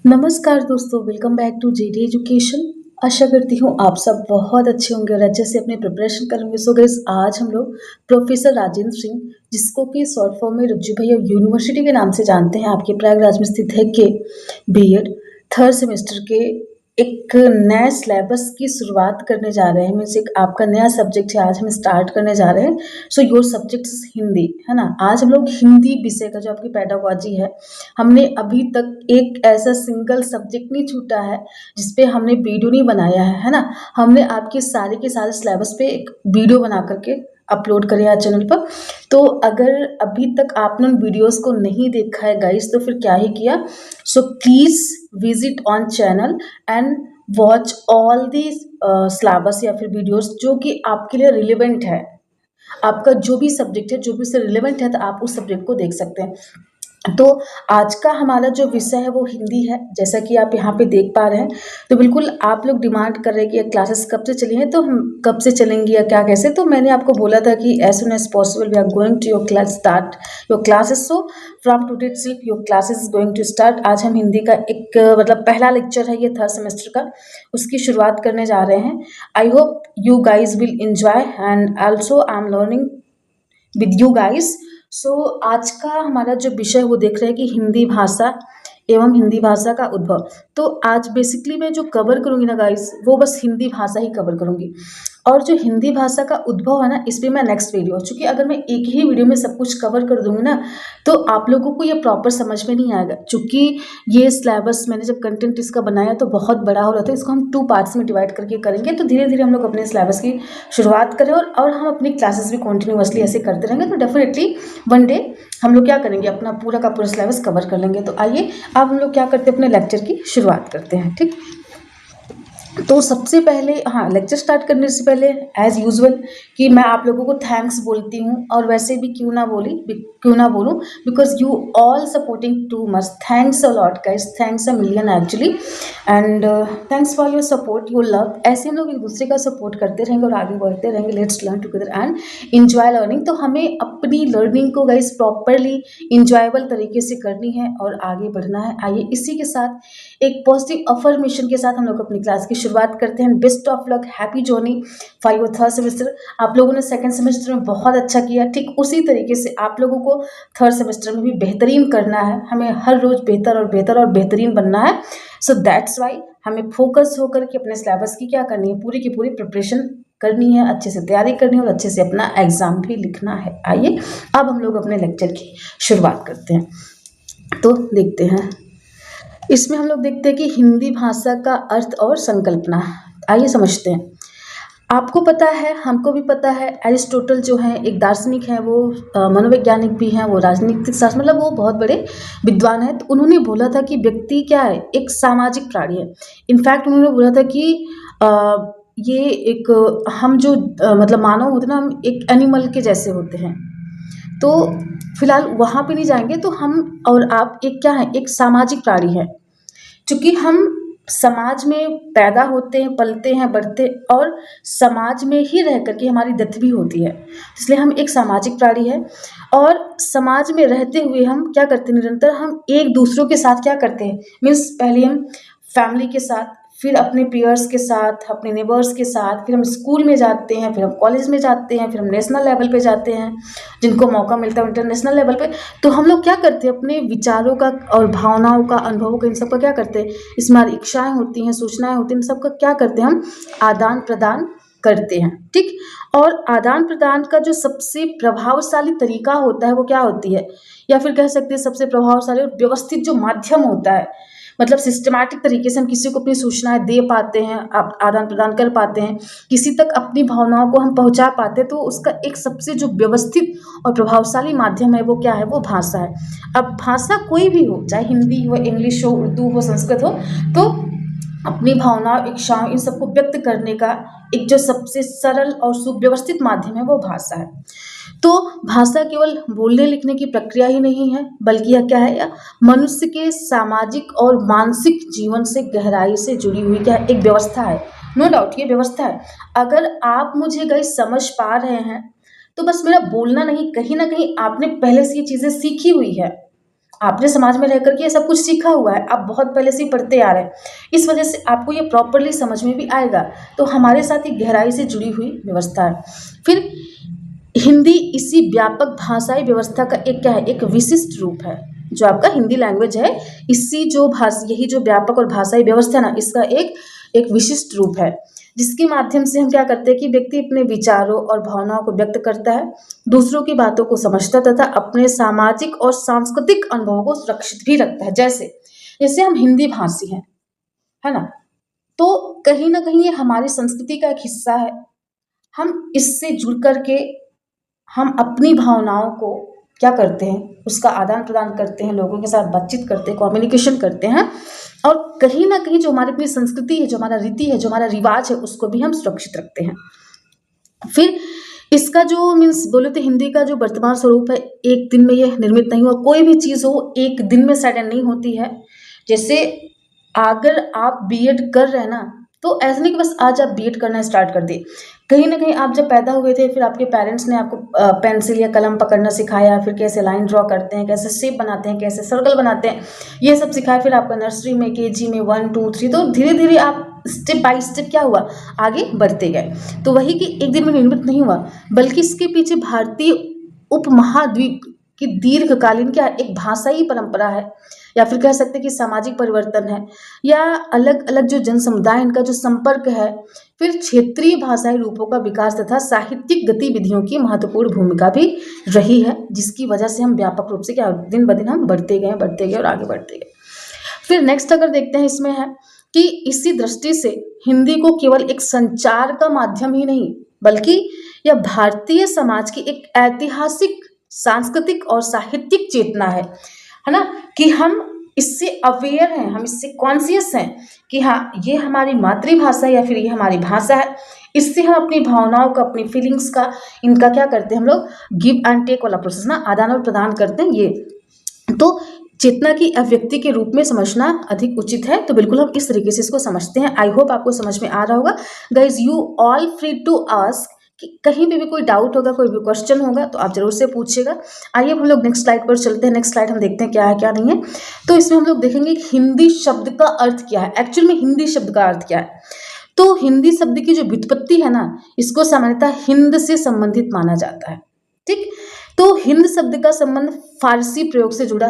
नमस्कार दोस्तों, welcome back to JD education. आशा करती हूँ आप सब बहुत अच्छे होंगे और अच्छे से अपनी प्रिपरेशन करेंगे। सो गाइस, आज हम लोग प्रोफेसर राजेंद्र सिंह, जिसको कि शॉर्ट फॉर्म में रज्जू भैया यूनिवर्सिटी के नाम से जानते हैं, आपके प्रयागराज में स्थित है, के बीएड थर्ड सेमेस्टर के एक नए सिलेबस की शुरुआत करने जा रहे हैं। मीन्स एक आपका नया सब्जेक्ट है, आज हम स्टार्ट करने जा रहे हैं। So your subject is Hindi, है ना। आज हम लोग हिंदी विषय का जो आपकी पेडागोजी है, हमने अभी तक एक ऐसा सिंगल सब्जेक्ट नहीं छूटा है जिसपे हमने वीडियो नहीं बनाया है ना। हमने आपके सारे के सारे सिलेबस पे एक वीडियो बना करके अपलोड करे आज चैनल पर। तो अगर अभी तक आपने उन वीडियोस को नहीं देखा है गाइस, तो फिर क्या ही किया। So please visit on channel and watch all the syllabus या फिर वीडियोस जो कि आपके लिए रिलेवेंट है। आपका जो भी सब्जेक्ट है, जो भी उससे रिलेवेंट है, तो आप उस सब्जेक्ट को देख सकते हैं। तो आज का हमारा जो विषय है वो हिंदी है, जैसा कि आप यहाँ पे देख पा रहे हैं। तो बिल्कुल आप लोग डिमांड कर रहे हैं कि ये क्लासेस कब से चली हैं, तो हम कब से चलेंगी या क्या कैसे। तो मैंने आपको बोला था कि as soon as possible we are going to your class start your classes. So from today itself your classes is going to start. आज हम हिंदी का एक मतलब पहला लेक्चर है ये थर्ड सेमेस्टर का, उसकी शुरुआत करने जा रहे हैं। I hope you guys will enjoy and also I am learning with you guys. So आज का हमारा जो विषय वो देख रहे हैं कि हिंदी भाषा एवं हिंदी भाषा का उद्भव। तो आज बेसिकली मैं जो कवर करूंगी ना गाइस, वो बस हिंदी भाषा ही कवर करूंगी। और जो हिंदी भाषा का उद्भव है ना, इस पर मैं नेक्स्ट वीडियो, चूंकि अगर मैं एक ही वीडियो में सब कुछ कवर कर दूंगी ना, तो आप लोगों को ये प्रॉपर समझ में नहीं आएगा। चूंकि ये सिलेबस मैंने जब कंटेंट इसका बनाया तो बहुत बड़ा हो रहा था, इसको हम 2 पार्ट्स में डिवाइड करके करेंगे। तो धीरे धीरे हम लोग अपने सिलेबस की शुरुआत करें और हम अपनी क्लासेस भी कंटिन्यूअसली ऐसे करते रहेंगे। तो डेफिनेटली वन डे हम लोग क्या करेंगे, अपना पूरा का पूरा सिलेबस कवर कर लेंगे। तो आइए अब हम लोग क्या करते हैं, अपने लेक्चर की शुरुआत करते हैं। ठीक, तो सबसे पहले हाँ, लेक्चर स्टार्ट करने से पहले एज यूजुअल कि मैं आप लोगों को थैंक्स बोलती हूँ, और वैसे भी क्यों ना बोलूँ, because you all supporting too much. Thanks a lot guys, thanks a million actually, and thanks for your support, your love. ऐसे हम लोग एक दूसरे का सपोर्ट करते रहेंगे और आगे बढ़ते रहेंगे। Let's learn together and enjoy learning. तो हमें अपनी लर्निंग को गाइस प्रॉपरली इंजॉयबल तरीके से करनी है और आगे बढ़ना है। आइए इसी के साथ एक पॉजिटिव अफर्मेशन के साथ हम लोग अपनी क्लास की शुरुआत करते हैं। Best of luck, happy journey for your third semester. आप लोगों ने सेकंड सेमेस्टर में बहुत अच्छा किया, ठीक उसी तरीके से आप लोगों को थर्ड सेमेस्टर में भी बेहतरीन करना है। हमें हर रोज बेहतर और बेहतर और बेहतरीन बनना है। सो दैट्स वाई हमें फोकस होकर के अपने सिलेबस की क्या करनी है, पूरी की पूरी प्रिपरेशन करनी है, अच्छे से तैयारी करनी है और अच्छे से अपना एग्जाम भी लिखना है। आइए अब हम लोग अपने लेक्चर की शुरुआत करते हैं। तो देखते हैं, इसमें हम लोग देखते हैं कि हिंदी भाषा का अर्थ और संकल्पना। आइए समझते हैं। आपको पता है, हमको भी पता है, एरिस्टोटल जो है एक दार्शनिक है, वो मनोवैज्ञानिक भी हैं, वो राजनीतिक शास्त्र मतलब वो बहुत बड़े विद्वान है। तो उन्होंने बोला था कि व्यक्ति क्या है, एक सामाजिक प्राणी है। इनफैक्ट उन्होंने बोला था कि ये एक हम जो मतलब मानव होते ना, हम एक एनिमल के जैसे होते हैं। तो फिलहाल वहाँ पे नहीं जाएंगे। तो हम और आप एक क्या है, एक सामाजिक प्राणी है। चूंकि हम समाज में पैदा होते हैं, पलते हैं, बढ़ते और समाज में ही रह करके हमारी डेथ भी होती है, इसलिए हम एक सामाजिक प्राणी है। और समाज में रहते हुए हम क्या करते हैं, निरंतर हम एक दूसरों के साथ क्या करते हैं, मीन्स पहले हम फैमिली के साथ, फिर अपने पीयर्स के साथ, अपने नेबर्स के साथ, फिर हम स्कूल में जाते हैं, फिर हम कॉलेज में जाते हैं, फिर हम नेशनल लेवल पे जाते हैं, जिनको मौका मिलता है इंटरनेशनल लेवल पे। तो हम लोग क्या करते हैं, अपने विचारों का और भावनाओं का, अनुभवों का, इन सब का क्या करते हैं, इसमें हमारी इच्छाएं होती हैं, सूचनाएं होती हैं, इन सब का क्या करते हैं, हम आदान प्रदान करते हैं। ठीक, और आदान प्रदान का जो सबसे प्रभावशाली तरीका होता है वो क्या होती है, या फिर कह सकते हैं सबसे प्रभावशाली और व्यवस्थित जो माध्यम होता है, मतलब सिस्टमैटिक तरीके से हम किसी को अपनी सूचनाएं दे पाते हैं, आप आदान प्रदान कर पाते हैं, किसी तक अपनी भावनाओं को हम पहुंचा पाते हैं। तो उसका एक सबसे जो व्यवस्थित और प्रभावशाली माध्यम है वो क्या है, वो भाषा है। अब भाषा कोई भी हो, चाहे हिंदी हो, इंग्लिश हो, उर्दू हो, संस्कृत हो, तो अपनी भावनाओं, इच्छाओं, इन सबको व्यक्त करने का एक जो सबसे सरल और सुव्यवस्थित माध्यम है वो भाषा है। तो भाषा केवल बोलने लिखने की प्रक्रिया ही नहीं है, बल्कि यह क्या है, यह मनुष्य के सामाजिक और मानसिक जीवन से गहराई से जुड़ी हुई क्या है, एक व्यवस्था है। नो डाउट ये व्यवस्था है। अगर आप मुझे गाइस समझ पा रहे हैं, तो बस मेरा बोलना नहीं, कहीं ना कहीं आपने पहले से ये चीज़ें सीखी हुई है आपने समाज में रह करके ये सब कुछ सीखा हुआ है, आप बहुत पहले से ही पढ़ते आ रहे हैं, इस वजह से आपको ये प्रॉपरली समझ में भी आएगा। तो हमारे साथ एक गहराई से जुड़ी हुई व्यवस्था है। फिर हिंदी इसी व्यापक भाषाई व्यवस्था का एक क्या है, एक विशिष्ट रूप है। जो आपका हिंदी लैंग्वेज है, इसी जो भाषा, यही जो व्यापक और भाषाई व्यवस्था है ना, इसका एक एक विशिष्ट रूप है, जिसके माध्यम से हम क्या करते हैं कि व्यक्ति अपने विचारों और भावनाओं को व्यक्त करता है, दूसरों की बातों को समझता तथा अपने सामाजिक और सांस्कृतिक अनुभवों को सुरक्षित भी रखता है। जैसे जैसे हम हिंदी भाषी हैं, है ना, तो कहीं ना कहीं ये हमारी संस्कृति का एक हिस्सा है। हम इससे जुड़ करके हम अपनी भावनाओं को क्या करते हैं, उसका आदान प्रदान करते हैं, लोगों के साथ बातचीत करते हैं, कम्युनिकेशन करते हैं, और कहीं ना कहीं जो हमारी अपनी संस्कृति है, जो हमारा रीति है, जो हमारा रिवाज है, उसको भी हम सुरक्षित रखते हैं। फिर इसका जो मीन्स बोले तो हिंदी का जो वर्तमान स्वरूप है, एक दिन में यह निर्मित नहीं हुआ। कोई भी चीज़ हो एक दिन में सडन नहीं होती है। जैसे अगर आप बीएड कर रहे हैं ना, तो ऐसा नहीं कि बस आज आप बीएड करना स्टार्ट कर दिए। कहीं ना कहीं आप जब पैदा हुए थे, फिर आपके पेरेंट्स ने आपको पेंसिल या कलम पकड़ना सिखाया, फिर कैसे लाइन ड्रॉ करते हैं, कैसे शेप बनाते हैं, कैसे सर्कल बनाते हैं, ये सब सिखाया। फिर आपका नर्सरी में, केजी में 1 2 3, तो धीरे धीरे आप स्टेप बाय स्टेप क्या हुआ, आगे बढ़ते गए। तो वही कि एक दिन में निर्मित नहीं हुआ, बल्कि इसके पीछे भारतीय उपमहाद्वीप की दीर्घकालीन क्या एक भाषाई परंपरा है, या फिर कह सकते हैं कि सामाजिक परिवर्तन है, या अलग अलग जो जन समुदाय इनका जो संपर्क है, फिर क्षेत्रीय भाषाई रूपों का विकास तथा साहित्यिक गतिविधियों की महत्वपूर्ण भूमिका भी रही है, जिसकी वजह से हम व्यापक रूप से क्या दिन ब दिन हम बढ़ते गए और आगे बढ़ते गए। फिर नेक्स्ट अगर देखते हैं, इसमें है कि इसी दृष्टि से हिंदी को केवल एक संचार का माध्यम ही नहीं, बल्कि यह भारतीय समाज की एक ऐतिहासिक, सांस्कृतिक और साहित्यिक चेतना है ना, कि हम इससे अवेयर हैं, हम इससे कॉन्शियस हैं कि हाँ, ये हमारी मातृभाषा या फिर ये हमारी भाषा है। इससे हम अपनी भावनाओं का, अपनी फीलिंग्स का, इनका क्या करते हैं हम लोग, गिव एंड टेक वाला प्रोसेस ना, आदान और प्रदान करते हैं। ये तो चेतना की अभिव्यक्ति के रूप में समझना अधिक उचित है। तो बिल्कुल हम इस तरीके से इसको समझते हैं। आई होप आपको समझ में आ रहा होगा। Guys, you all free to ask, कि कहीं पे भी कोई डाउट होगा, कोई भी क्वेश्चन होगा, तो आप जरूर से पूछिएगा। आइए हम लोग नेक्स्ट स्लाइड पर चलते हैं। नेक्स्ट स्लाइड हम देखते हैं क्या है क्या नहीं है। तो इसमें हम लोग देखेंगे कि हिंदी शब्द का अर्थ क्या है। एक्चुअल में हिंदी शब्द का अर्थ क्या है, तो हिंदी शब्द की जो व्युत्पत्ति है ना, इसको सामान्यतः हिंद से संबंधित माना जाता है। ठीक, तो हिंद शब्द का संबंध फारसी प्रयोग से जुड़ा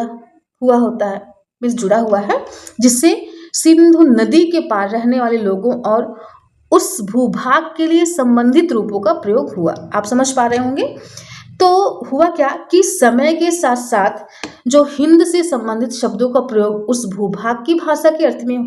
हुआ होता है, मीन्स जुड़ा हुआ है, जिससे सिंधु नदी के पार रहने वाले लोगों और उस भूभाग के लिए संबंधित रूपों का प्रयोग हुआ। आप समझ पा रहे होंगे। तो हुआ क्या कि समय के साथ साथ जो हिंद से संबंधित शब्दों का प्रयोग उस भूभाग की भाषा के अर्थ में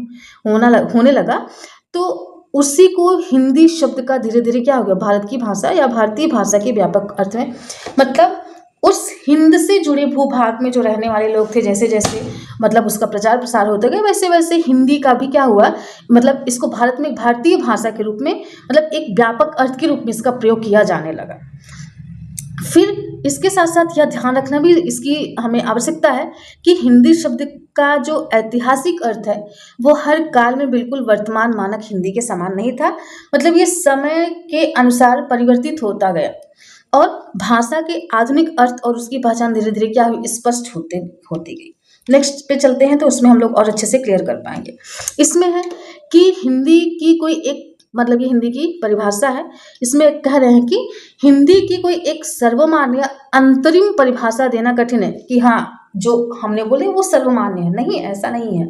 होने लगा, तो उसी को हिंदी शब्द का धीरे धीरे क्या हो गया, भारत की भाषा या भारतीय भाषा के व्यापक अर्थ में, मतलब उस हिंद से जुड़े भूभाग में जो रहने वाले लोग थे, जैसे जैसे मतलब उसका प्रचार प्रसार होता गया, वैसे वैसे हिंदी का भी क्या हुआ, मतलब इसको भारत में भारतीय भाषा के रूप में, मतलब एक व्यापक अर्थ के रूप में इसका प्रयोग किया जाने लगा। फिर इसके साथ साथ यह ध्यान रखना भी इसकी हमें आवश्यकता है कि हिंदी शब्द का जो ऐतिहासिक अर्थ है, वो हर काल में बिल्कुल वर्तमान मानक हिंदी के समान नहीं था। मतलब ये समय के अनुसार परिवर्तित होता गया और भाषा के आधुनिक अर्थ और उसकी पहचान धीरे धीरे क्या हुई, स्पष्ट होती गई। नेक्स्ट पे चलते हैं, तो उसमें हम लोग और अच्छे से क्लियर कर पाएंगे। इसमें है कि हिंदी की कोई एक, मतलब ये हिंदी की परिभाषा है, इसमें कह रहे हैं कि हिंदी की कोई एक सर्वमान्य अंतरिम परिभाषा देना कठिन है, कि हाँ जो हमने बोले वो सर्वमान्य है, नहीं, ऐसा नहीं है।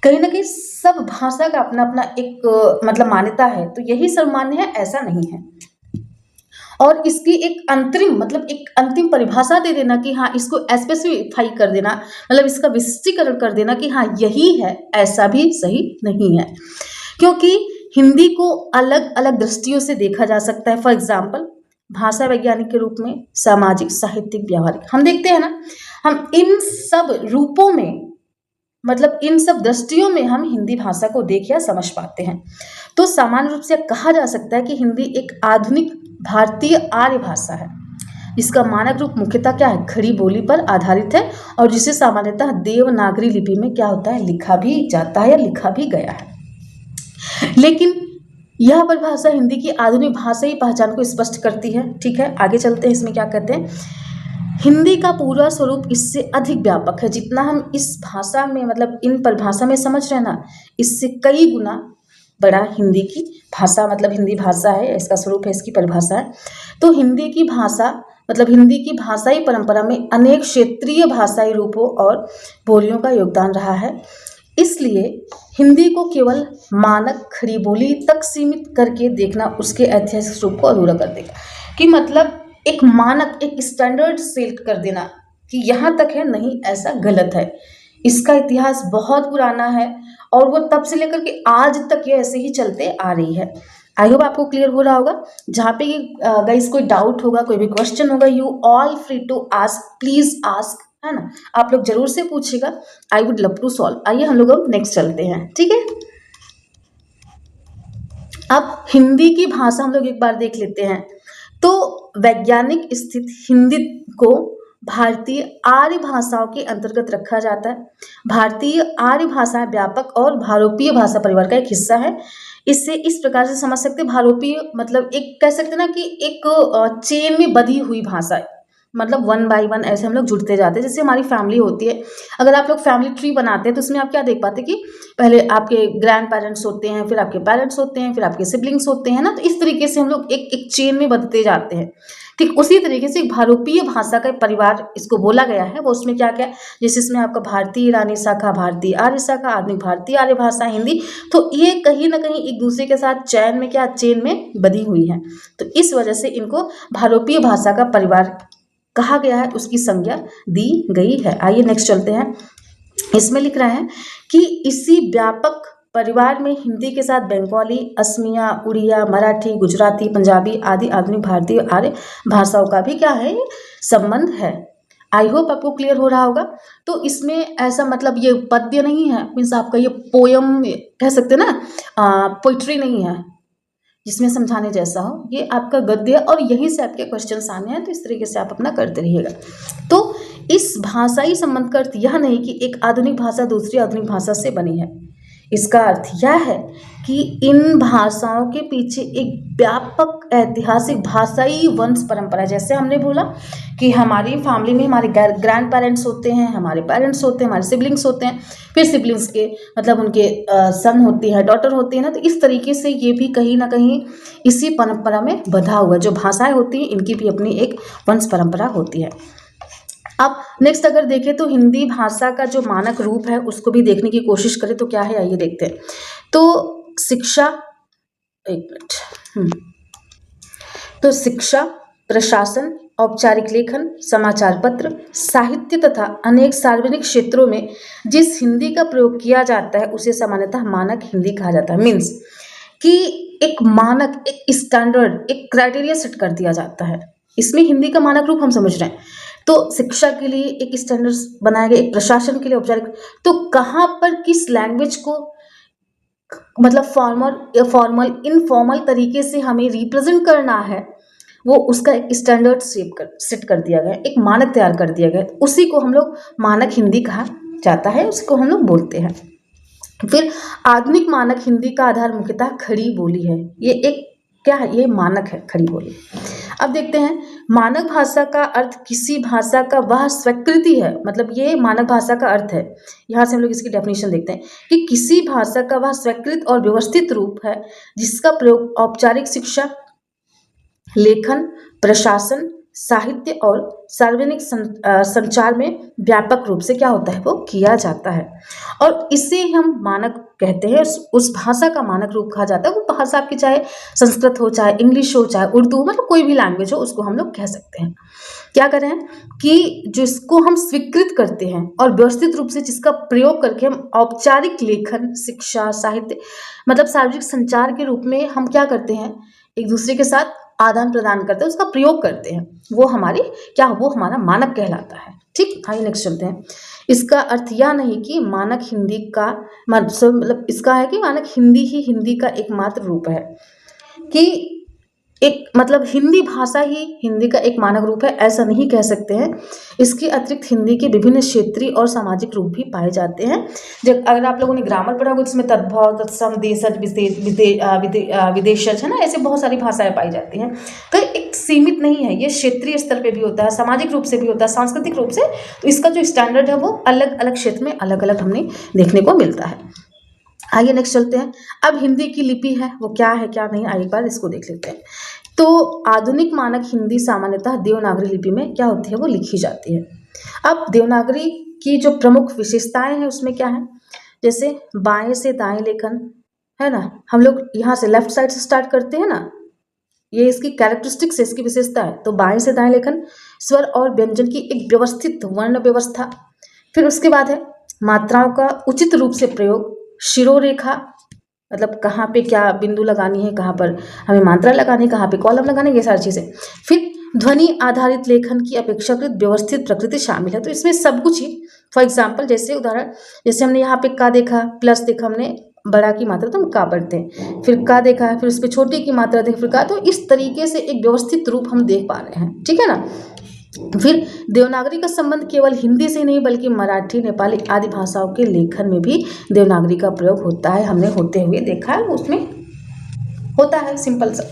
कहीं ना कहीं सब भाषा का अपना अपना एक मतलब मान्यता है, तो यही सर्वमान्य है, ऐसा नहीं है। और इसकी एक अंतरिम, मतलब एक अंतिम परिभाषा दे देना कि हाँ, इसको स्पेसिफाई कर देना, मतलब इसका विशिष्टीकरण कर देना कि हाँ यही है, ऐसा भी सही नहीं है, क्योंकि हिंदी को अलग अलग दृष्टियों से देखा जा सकता है। फॉर एग्जाम्पल, भाषा वैज्ञानिक के रूप में, सामाजिक, साहित्यिक, व्यावहारिक, हम देखते हैं ना, हम इन सब रूपों में, मतलब इन सब दृष्टियों में हम हिंदी भाषा को देख या समझ पाते हैं। तो सामान्य रूप से कहा जा सकता है कि हिंदी एक आधुनिक भारतीय आर्य भाषा है, जिसका मानक रूप मुख्यतः क्या है, खड़ी बोली पर आधारित है, और जिसे सामान्यतः देवनागरी लिपि में क्या होता है, लिखा भी जाता है या लिखा भी गया है। लेकिन यह परिभाषा हिंदी की आधुनिक भाषाई पहचान को स्पष्ट करती है। ठीक है, आगे चलते हैं। इसमें क्या कहते हैं, हिंदी का पूरा स्वरूप इससे अधिक व्यापक है। जितना हम इस भाषा में मतलब इन परिभाषा में समझ रहे हैं ना, इससे कई गुना बड़ा हिंदी की भाषा मतलब हिंदी भाषा है, इसका स्वरूप है, इसकी परिभाषा है। तो हिंदी की भाषा मतलब हिंदी की भाषाई परंपरा में अनेक क्षेत्रीय भाषाई रूपों और बोलियों का योगदान रहा है। इसलिए हिंदी को केवल मानक खड़ी बोली तक सीमित करके देखना उसके ऐतिहासिक स्वरूप को अधूरा कर देगा। कि मतलब एक मानक एक स्टैंडर्ड सेट कर देना कि यहाँ तक है, नहीं ऐसा गलत है। इसका इतिहास बहुत पुराना है और वो तब से लेकर के आज तक ये ऐसे ही चलते आ रही है। आई होप आपको क्लियर हो रहा होगा। जहाँ पे गाइस कोई डाउट होगा, कोई भी क्वेश्चन होगा, you all free to ask, please ask, है ना। आप लोग जरूर से पूछिएगा, I would love to solve. आइए हम लोग अब नेक्स्ट चलते हैं, ठीक है। अब हिंदी की भाषा हम लोग एक बार देख लेते हैं। तो वैज्ञानिक स्थित हिंदी को भारतीय आर्य भाषाओं के अंतर्गत रखा जाता है। भारतीय आर्य भाषा व्यापक और भारोपीय भाषा परिवार का एक हिस्सा है। इससे इस प्रकार से समझ सकते हैं, भारोपीय मतलब एक कह सकते हैं ना कि एक चेन में बधी हुई भाषा है। मतलब वन बाय वन ऐसे हम लोग जुड़ते जाते हैं, जैसे हमारी फैमिली होती है। अगर आप लोग फैमिली ट्री बनाते हैं तो उसमें आप क्या देख पाते हैं कि पहले आपके ग्रैंड पेरेंट्स होते हैं, फिर आपके पेरेंट्स होते हैं, फिर आपके सिबलिंग्स होते हैं ना। तो इस तरीके से हम लोग एक एक चेन में बदलते जाते हैं। ठीक उसी तरीके से एक भारोपीय भाषा का परिवार इसको बोला गया है। वो उसमें क्या क्या, जैसे इसमें आपका भारतीय ईरानी शाखा, भारतीय आर्य शाखा, आधुनिक भारतीय आर्य भाषा, हिंदी। तो ये कहीं ना कहीं एक दूसरे के साथ चैन में क्या चेन में बधी हुई है। तो इस वजह से इनको भारोपीय भाषा का परिवार कहा गया है, उसकी संज्ञा दी गई है। आइए नेक्स्ट चलते हैं। इसमें लिख रहा है कि इसी व्यापक परिवार में हिंदी के साथ बंगाली, असमिया, उड़िया, मराठी, गुजराती, पंजाबी आदि आधुनिक भारतीय आर्य भाषाओं का भी क्या है, संबंध है। आई होप आपको क्लियर हो रहा होगा। तो इसमें ऐसा मतलब ये पद्य नहीं है, मीन्स आपका ये पोयम कह सकते हैं ना, पोइट्री नहीं है जिसमें समझाने जैसा हो। ये आपका गद्य और यहीं से आपके क्वेश्चन आने हैं। तो इस तरीके से आप अपना करते रहिएगा। तो इस भाषाई संबंध का अर्थ यह नहीं कि एक आधुनिक भाषा दूसरी आधुनिक भाषा से बनी है। इसका अर्थ यह है कि इन भाषाओं के पीछे एक व्यापक ऐतिहासिक भाषाई वंश परंपरा है। जैसे हमने बोला कि हमारी फैमिली में हमारे ग्रैंड पेरेंट्स होते हैं, हमारे पेरेंट्स होते हैं, हमारे सिबलिंग्स होते हैं, फिर सिबलिंग्स के मतलब उनके सन होती है, डॉटर होती है ना। तो इस तरीके से ये भी कहीं ना कहीं इसी परंपरा में बंधा हुआ। जो भाषाएं होती हैं इनकी भी अपनी एक वंश परंपरा होती है। अब नेक्स्ट अगर देखें तो हिंदी भाषा का जो मानक रूप है उसको भी देखने की कोशिश करें तो क्या है, आइए देखते हैं। तो शिक्षा, एक मिनट, तो शिक्षा, प्रशासन, औपचारिक लेखन, समाचार पत्र, साहित्य तथा अनेक सार्वजनिक क्षेत्रों में जिस हिंदी का प्रयोग किया जाता है उसे सामान्यतः मानक हिंदी कहा जाता है। मीन्स कि एक मानक, एक स्टैंडर्ड, एक क्राइटेरिया सेट कर दिया जाता है। इसमें हिंदी का मानक रूप हम समझ रहे हैं। तो शिक्षा के लिए एक स्टैंडर्ड बनाया गया, एक प्रशासन के लिए औपचारिक। तो कहाँ पर किस लैंग्वेज को मतलब फॉर्मल इनफॉर्मल तरीके से हमें रिप्रेजेंट करना है, वो उसका एक स्टैंडर्ड सेट कर दिया गया, एक मानक तैयार कर दिया गया। उसी को हम लोग मानक हिंदी कहा जाता है, उसको हम लोग बोलते हैं। फिर आधुनिक मानक हिंदी का आधार मुख्यतः खड़ी बोली है। ये एक क्या है, ये मानक है, खड़ी बोली। अब देखते हैं, मानक भाषा का अर्थ किसी भाषा का वह स्वीकृति है। मतलब ये मानक भाषा का अर्थ है। यहाँ से हम लोग इसकी डेफिनेशन देखते हैं कि किसी भाषा का वह स्वीकृत और व्यवस्थित रूप है जिसका प्रयोग औपचारिक शिक्षा, लेखन, प्रशासन, साहित्य और सार्वजनिक संचार में व्यापक रूप से क्या होता है, वो किया जाता है। और इसे हम मानक कहते हैं। उस भाषा का मानक रूप कहा जाता है। वो भाषा आपकी चाहे संस्कृत हो, चाहे इंग्लिश हो, चाहे उर्दू, मतलब कोई भी लैंग्वेज हो, उसको हम लोग कह सकते हैं। क्या करें कि जिसको हम स्वीकृत करते हैं और व्यवस्थित रूप से जिसका प्रयोग करके हम औपचारिक लेखन, शिक्षा, साहित्य मतलब सार्वजनिक संचार के रूप में हम क्या करते हैं, एक दूसरे के साथ आदान प्रदान करते हैं, उसका प्रयोग करते हैं, वो हमारी क्या, वो हमारा मानक कहलाता है। ठीक, आइए नेक्स्ट चलते हैं। इसका अर्थ यह नहीं कि मानक हिंदी का मतलब इसका है कि मानक हिंदी ही हिंदी का एकमात्र रूप है। कि एक मतलब हिंदी भाषा ही हिंदी का एक मानक रूप है ऐसा नहीं कह सकते हैं। इसके अतिरिक्त हिंदी के विभिन्न क्षेत्रीय और सामाजिक रूप भी पाए जाते हैं। जब अगर आप लोगों ने ग्रामर पढ़ा होगा तो इसमें तद्भव, तत्सम, देशज, विदेशज, है ना, ऐसे बहुत सारी भाषाएं पाई जाती हैं। तो एक सीमित नहीं है, ये क्षेत्रीय स्तर पे भी होता है, सामाजिक रूप से भी होता है, सांस्कृतिक रूप से। तो इसका जो स्टैंडर्ड है वो अलग अलग क्षेत्र में अलग अलग हमें देखने को मिलता है। आइए नेक्स्ट चलते हैं। अब हिंदी की लिपि है वो क्या है क्या नहीं, आइए एक बार इसको देख लेते हैं। तो आधुनिक मानक हिंदी सामान्यतः देवनागरी लिपि में क्या होती है, वो लिखी जाती है। अब देवनागरी की जो प्रमुख विशेषताएं हैं उसमें क्या है, जैसे बाएं से दाएं लेखन, है ना, हम लोग यहाँ से लेफ्ट साइड से स्टार्ट करते हैं ना, ये इसकी कैरेक्टरिस्टिक्स है, इसकी विशेषता है। तो बाएं से दाएं लेखन, स्वर और व्यंजन की एक व्यवस्थित वर्ण व्यवस्था, फिर उसके बाद है मात्राओं का उचित रूप से प्रयोग, शिरोरेखा, मतलब कहाँ पे क्या बिंदु लगानी है, कहाँ पर हमें मात्रा लगानी है, कहाँ पे कॉलम लगाना है, ये सारी चीज़ें। फिर ध्वनि आधारित लेखन की अपेक्षाकृत व्यवस्थित प्रकृति शामिल है। तो इसमें सब कुछ ही, फॉर एग्जाम्पल जैसे उदाहरण, जैसे हमने यहाँ पे का देखा, प्लस देखा हमने बड़ा की मात्रा तो हम का पढ़ते हैं, फिर का देखा है, फिर उस पर छोटी की मात्रा देखा, फिर का, तो इस तरीके से एक व्यवस्थित रूप हम देख पा रहे हैं, ठीक है ना। फिर देवनागरी का संबंध केवल हिंदी से नहीं बल्कि मराठी, नेपाली आदि भाषाओं के लेखन में भी देवनागरी का प्रयोग होता है, हमने होते हुए देखा है, उसमें होता है, सिंपल सा।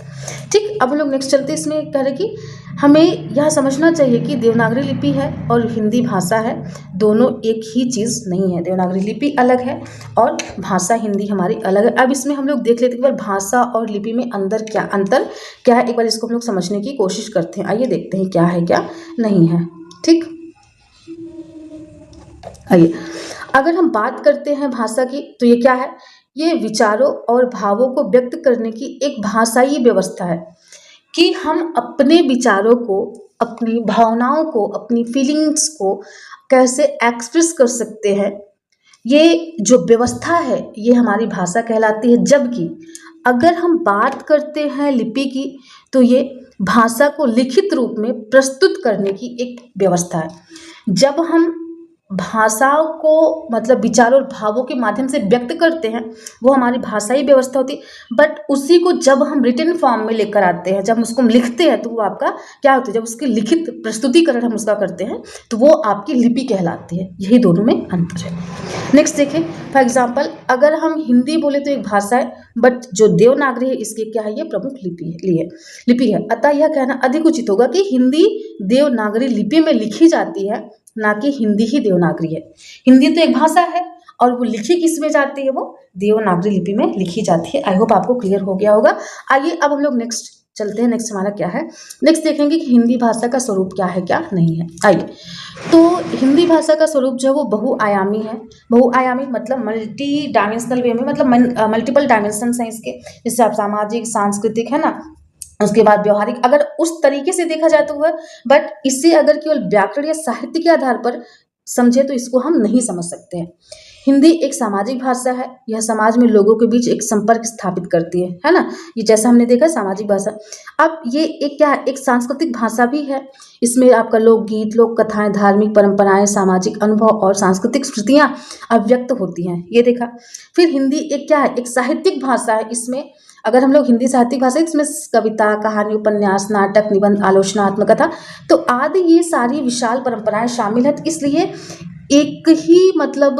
ठीक, अब हम लोग नेक्स्ट चलते हैं। इसमें कह रहे कि हमें यह समझना चाहिए कि देवनागरी लिपि है और हिंदी भाषा है, दोनों एक ही चीज़ नहीं है। देवनागरी लिपि अलग है और भाषा हिंदी हमारी अलग है। अब इसमें हम लोग देख लेते हैं कि भाषा और लिपि में अंतर क्या है, एक बार इसको हम लोग समझने की कोशिश करते हैं। आइए देखते हैं क्या है क्या नहीं है। ठीक, आइए, अगर हम बात करते हैं भाषा की तो ये क्या है, ये विचारों और भावों को व्यक्त करने की एक भाषाई व्यवस्था है कि हम अपने विचारों को, अपनी भावनाओं को, अपनी फीलिंग्स को कैसे एक्सप्रेस कर सकते हैं। ये जो व्यवस्था है ये हमारी भाषा कहलाती है। जबकि अगर हम बात करते हैं लिपि की तो ये भाषा को लिखित रूप में प्रस्तुत करने की एक व्यवस्था है। जब हम भाषाओं को मतलब विचारों और भावों के माध्यम से व्यक्त करते हैं वो हमारी भाषाई व्यवस्था होती है। बट उसी को जब हम रिटन फॉर्म में लेकर आते हैं, जब हम उसको लिखते हैं तो वो आपका क्या होता है, जब उसकी लिखित प्रस्तुतिकरण हम उसका करते हैं तो वो आपकी लिपि कहलाती है। यही दोनों में अंतर है। नेक्स्ट देखें, फॉर एग्जाम्पल अगर हम हिंदी बोले तो एक भाषा है, बट जो देवनागरी है इसकी क्या है, ये प्रमुख लिपि है। अतः यह कहना अधिक उचित होगा कि हिंदी देवनागरी लिपि में लिखी जाती है, ना कि हिंदी ही देवनागरी है। हिंदी तो एक भाषा है और वो लिखी किस में जाती है, वो देवनागरी लिपि में लिखी जाती है। आई होप आपको क्लियर हो गया होगा। आइए अब हम लोग नेक्स्ट चलते हैं। नेक्स्ट हमारा क्या है, नेक्स्ट देखेंगे कि हिंदी भाषा का स्वरूप क्या है क्या नहीं है। आइए, तो हिंदी भाषा का स्वरूप जो है वो बहुआयामी है। बहुआयामी मतलब मल्टी डायमेंशनल वे में, मतलब मल्टीपल डायमेंशंस हैं इसके, जैसे आप सामाजिक, सांस्कृतिक, है ना, उसके बाद व्यवहारिक, अगर उस तरीके से देखा जाए तो वह, बट इसे अगर केवल व्याकरण या साहित्य के आधार पर समझे तो इसको हम नहीं समझ सकते हैं। हिंदी एक सामाजिक भाषा है, यह समाज में लोगों के बीच एक संपर्क स्थापित करती है ना, ये जैसा हमने देखा सामाजिक भाषा। अब ये एक क्या है, एक सांस्कृतिक भाषा भी है। इसमें आपका लोकगीत, लोक कथाएं, धार्मिक परंपराएं, सामाजिक अनुभव और सांस्कृतिक स्मृतियां अभिव्यक्त होती हैं, ये देखा। फिर हिंदी एक क्या है, एक साहित्यिक भाषा है। इसमें अगर हम लोग हिंदी साहित्यिक भाषा, इसमें कविता, कहानी, उपन्यास, नाटक, निबंध, आलोचना, आत्मकथा तो आदि ये सारी विशाल परंपराएं शामिल है। तो इसलिए एक ही मतलब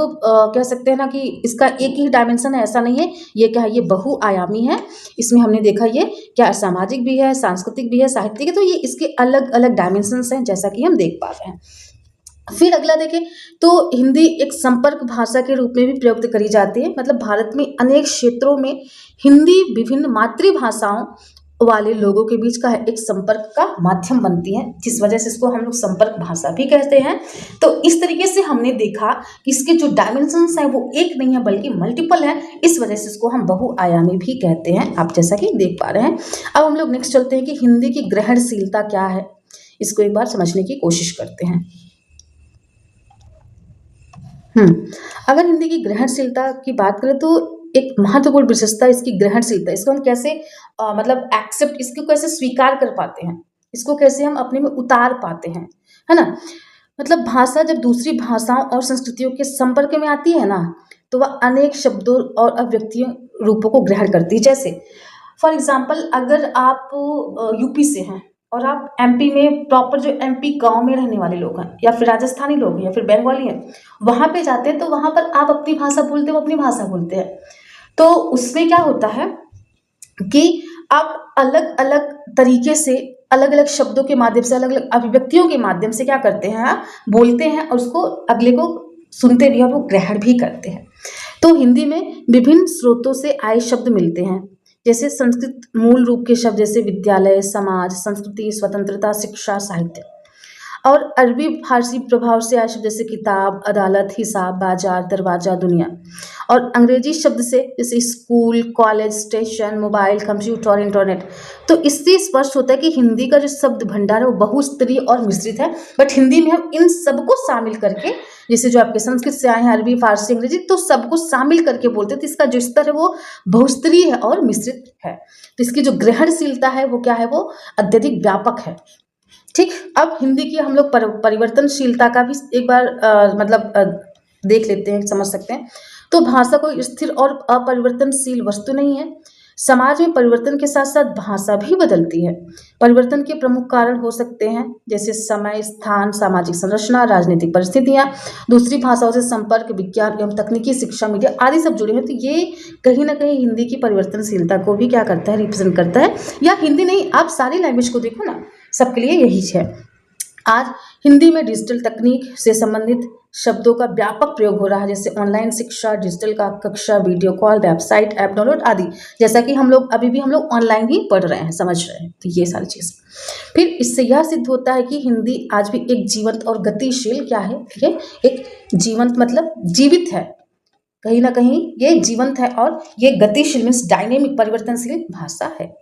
कह सकते हैं ना कि इसका एक ही डायमेंशन है, ऐसा नहीं है। ये क्या है, ये बहुआयामी है। इसमें हमने देखा ये क्या सामाजिक भी है, सांस्कृतिक भी है, साहित्यिक है, तो ये इसके अलग अलग डायमेंशंस हैं जैसा कि हम देख पा रहे हैं। फिर अगला देखें तो हिंदी एक संपर्क भाषा के रूप में भी प्रयुक्त करी जाती है। मतलब भारत में अनेक क्षेत्रों में हिंदी विभिन्न मातृभाषाओं वाले लोगों के बीच का एक संपर्क का माध्यम बनती है, जिस वजह से इसको हम लोग संपर्क भाषा भी कहते हैं। तो इस तरीके से हमने देखा कि इसके जो डायमेंशंस हैं वो एक नहीं है बल्कि मल्टीपल है, इस वजह से इसको हम बहुआयामी भी कहते हैं, आप जैसा कि देख पा रहे हैं। अब हम लोग नेक्स्ट चलते हैं कि हिंदी की ग्रहणशीलता क्या है, इसको एक बार समझने की कोशिश करते हैं। अगर हिंदी की ग्रहणशीलता की बात करें तो एक महत्वपूर्ण विशेषता इसकी ग्रहणशीलता, इसको हम कैसे मतलब एक्सेप्ट, इसको कैसे स्वीकार कर पाते हैं, इसको कैसे हम अपने में उतार पाते हैं, है ना। मतलब भाषा जब दूसरी भाषाओं और संस्कृतियों के संपर्क में आती है ना, तो वह अनेक शब्दों और अभिव्यक्तियों रूपों को ग्रहण करती है। जैसे फॉर एग्जाम्पल अगर आप यूपी से हैं और आप एमपी में प्रॉपर जो एमपी गांव में रहने वाले लोग हैं या फिर राजस्थानी लोग हैं या फिर बंगाली हैं, वहाँ पे जाते हैं तो वहाँ पर आप अपनी भाषा बोलते हो, वो अपनी भाषा बोलते हैं। तो उसमें क्या होता है कि आप अलग अलग तरीके से अलग अलग शब्दों के माध्यम से अलग अलग अभिव्यक्तियों के माध्यम से क्या करते हैं, आप बोलते हैं और उसको अगले को सुनते भी हैं और वो ग्रहण भी करते हैं। तो हिंदी में विभिन्न स्रोतों से आए शब्द मिलते हैं, जैसे संस्कृत मूल रूप के शब्द जैसे विद्यालय, समाज, संस्कृति, स्वतंत्रता, शिक्षा, साहित्य, और अरबी फारसी प्रभाव से आए शब्द जैसे किताब, अदालत, हिसाब, बाजार, दरवाजा, दुनिया, और अंग्रेजी शब्द से जैसे school, college, station, mobile, computer और इंटरनेट। तो इससे स्पष्ट होता है कि हिंदी का जो शब्द भंडार है वो बहुस्तरीय और मिश्रित है, बट हिंदी में हम इन सबको शामिल करके, जैसे जो आपके संस्कृत से आए हैं अरबी, फारसी, अंग्रेजी, तो सबको शामिल करके बोलते हैं, तो इसका जो स्तर है वो बहुस्तरीय है और मिश्रित है। तो इसकी जो ग्रहणशीलता है वो क्या है, वो अत्यधिक व्यापक है। ठीक, अब हिंदी की हम लोग परिवर्तनशीलता का भी एक बार देख लेते हैं, समझ सकते हैं। तो भाषा कोई स्थिर और अपरिवर्तनशील वस्तु नहीं है। समाज में परिवर्तन के साथ साथ भाषा भी बदलती है। परिवर्तन के प्रमुख कारण हो सकते हैं जैसे समय, स्थान, सामाजिक संरचना, राजनीतिक परिस्थितियां, दूसरी भाषाओं से संपर्क, विज्ञान एवं तकनीकी, शिक्षा, मीडिया आदि सब जुड़े हैं। तो ये कहीं ना कहीं हिंदी की परिवर्तनशीलता को भी क्या करता है, रिप्रेजेंट करता है। या हिंदी नहीं, आप सारी लैंग्वेज को देखो ना, सबके लिए यही है। आज हिंदी में डिजिटल तकनीक से संबंधित शब्दों का व्यापक प्रयोग हो रहा है, जैसे ऑनलाइन शिक्षा, डिजिटल का कक्षा, video call, website, app download आदि। जैसा कि हम लोग अभी भी हम लोग ऑनलाइन ही पढ़ रहे हैं, समझ रहे हैं, तो ये सारी चीज़। फिर इससे यह सिद्ध होता है कि हिंदी आज भी एक जीवंत और गतिशील क्या है, ये एक जीवंत मतलब जीवित है, कहीं ना कहीं ये जीवंत है और ये गतिशील मीन्स डायनेमिक, परिवर्तनशील भाषा है।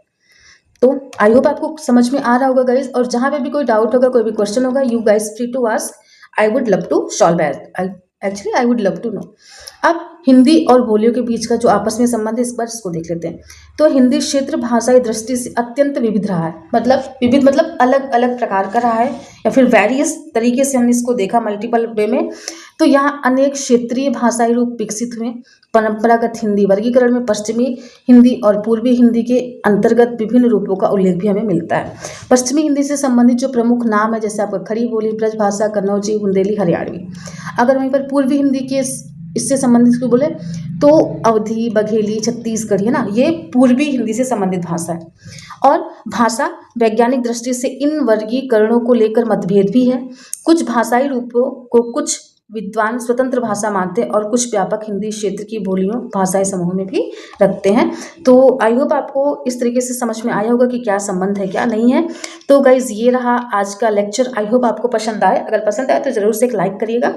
तो आई होप आपको समझ में आ रहा होगा गाइज, और जहाँ पे भी कोई डाउट होगा, कोई भी क्वेश्चन होगा, you guys free to ask, I would love to solve actually I would love to know. अब हिंदी और बोलियों के बीच का जो आपस में संबंध है, इस बार इसको देख लेते हैं। तो हिंदी क्षेत्र भाषाई दृष्टि से अत्यंत विविध रहा है, मतलब विविध मतलब अलग अलग प्रकार का रहा है, या फिर वेरियस तरीके से हमने इसको देखा, मल्टीपल वे में। तो यहाँ अनेक क्षेत्रीय भाषाई रूप विकसित हुए। परंपरागत हिंदी वर्गीकरण में पश्चिमी हिंदी और पूर्वी हिंदी के अंतर्गत विभिन्न रूपों का उल्लेख भी हमें मिलता है। पश्चिमी हिंदी से संबंधित जो प्रमुख नाम है, जैसे आपका खड़ी बोली, ब्रजभाषा, कन्नौजी, बुंदेली, हरियाणवी। अगर वहीं पर पूर्वी हिंदी के इससे संबंधित को बोले तो अवधी, बघेली, छत्तीसगढ़ी है ना, ये पूर्वी हिंदी से संबंधित भाषा है। और भाषा वैज्ञानिक दृष्टि से इन वर्गीकरणों को लेकर मतभेद भी है। कुछ भाषाई रूपों को कुछ विद्वान स्वतंत्र भाषा मानते हैं और कुछ व्यापक हिंदी क्षेत्र की बोलियों भाषाई समूह में भी रखते हैं। तो आई होप आपको इस तरीके से समझ में आया होगा कि क्या संबंध है, क्या नहीं है। तो गाइज ये रहा आज का लेक्चर, आई होप आपको पसंद आए। अगर पसंद आए तो जरूर से एक लाइक करिएगा,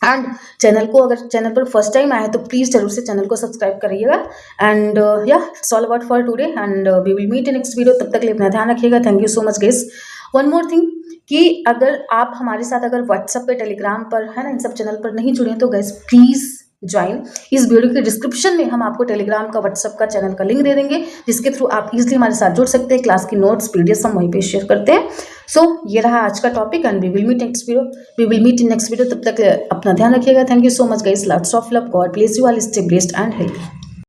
एंड चैनल को, अगर चैनल पर फर्स्ट टाइम आए तो प्लीज़ जरूर से चैनल को सब्सक्राइब करिएगा। एंड या solve about for today, and we will meet in next video. तब तक के लिए अपना ध्यान रखिएगा। Thank you so much guys. One more thing कि अगर आप हमारे साथ अगर व्हाट्सएप पे, टेलीग्राम पर है ना, इन सब चैनल पर नहीं जुड़े हैं तो गाइस प्लीज़ ज्वाइन। इस वीडियो के डिस्क्रिप्शन में हम आपको टेलीग्राम का, व्हाट्सएप का चैनल का लिंक दे देंगे, जिसके थ्रू आप इजीली हमारे साथ जुड़ सकते हैं। क्लास की नोट्स, पीडीएफ हम वहीं पे शेयर करते हैं। सो ये रहा आज का topic, and we will meet in next video. तब तक अपना ध्यान रखिएगा। Thank you so much guys, lots of love, God bless you all, stay blessed and healthy.